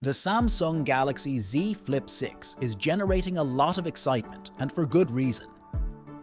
The Samsung Galaxy Z Flip 6 is generating a lot of excitement, and for good reason.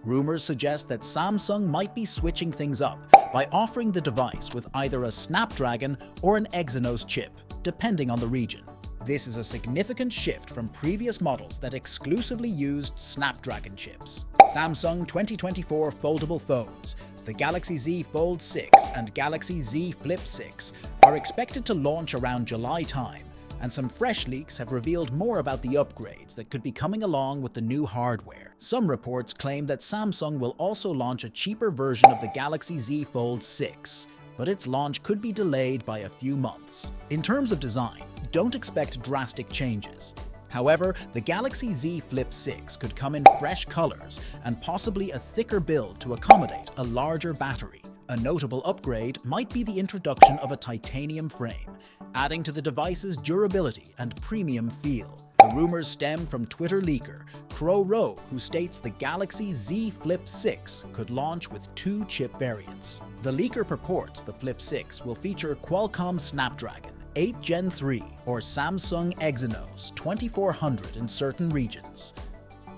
Rumors suggest that Samsung might be switching things up by offering the device with either a Snapdragon or an Exynos chip, depending on the region. This is a significant shift from previous models that exclusively used Snapdragon chips. Samsung 2024 foldable phones, the Galaxy Z Fold 6 and Galaxy Z Flip 6, are expected to launch around July time, and some fresh leaks have revealed more about the upgrades that could be coming along with the new hardware. Some reports claim that Samsung will also launch a cheaper version of the Galaxy Z Fold 6, but its launch could be delayed by a few months. In terms of design, don't expect drastic changes. However, the Galaxy Z Flip 6 could come in fresh colors and possibly a thicker build to accommodate a larger battery. A notable upgrade might be the introduction of a titanium frame, adding to the device's durability and premium feel. The rumors stem from Twitter leaker CrowRow, who states the Galaxy Z Flip 6 could launch with 2 chip variants. The leaker purports the Flip 6 will feature Qualcomm Snapdragon 8 Gen 3 or Samsung Exynos 2400 in certain regions.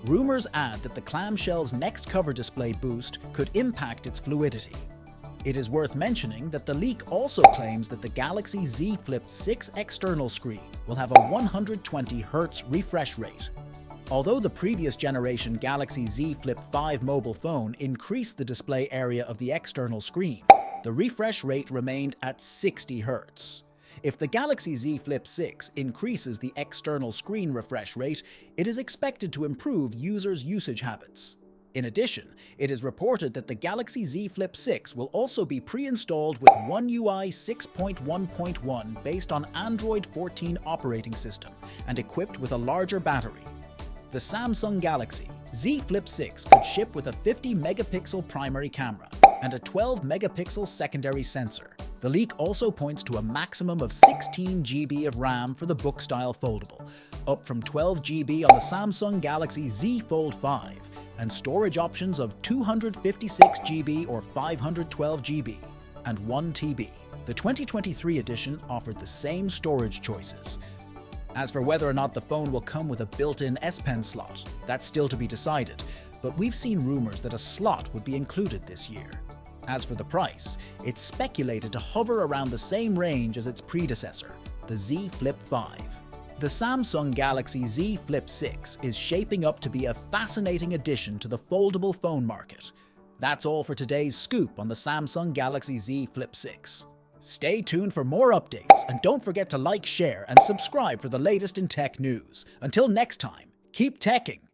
Rumors add that the clamshell's next cover display boost could impact its fluidity. It is worth mentioning that the leak also claims that the Galaxy Z Flip 6 external screen will have a 120Hz refresh rate. Although the previous generation Galaxy Z Flip 5 mobile phone increased the display area of the external screen, the refresh rate remained at 60Hz. If the Galaxy Z Flip 6 increases the external screen refresh rate, it is expected to improve users' usage habits. In addition, it is reported that the Galaxy Z Flip 6 will also be pre-installed with One UI 6.1.1 based on Android 14 operating system and equipped with a larger battery. The Samsung Galaxy Z Flip 6 could ship with a 50-megapixel primary camera and a 12-megapixel secondary sensor. The leak also points to a maximum of 16 GB of RAM for the book-style foldable, up from 12 GB on the Samsung Galaxy Z Fold 5, and storage options of 256 GB or 512 GB and 1 TB. The 2023 edition offered the same storage choices. As for whether or not the phone will come with a built-in S Pen slot, that's still to be decided, but we've seen rumors that a slot would be included this year. As for the price, it's speculated to hover around the same range as its predecessor, the Z Flip 5. The Samsung Galaxy Z Flip 6 is shaping up to be a fascinating addition to the foldable phone market. That's all for today's scoop on the Samsung Galaxy Z Flip 6. Stay tuned for more updates, and don't forget to like, share, and subscribe for the latest in tech news. Until next time, keep teching!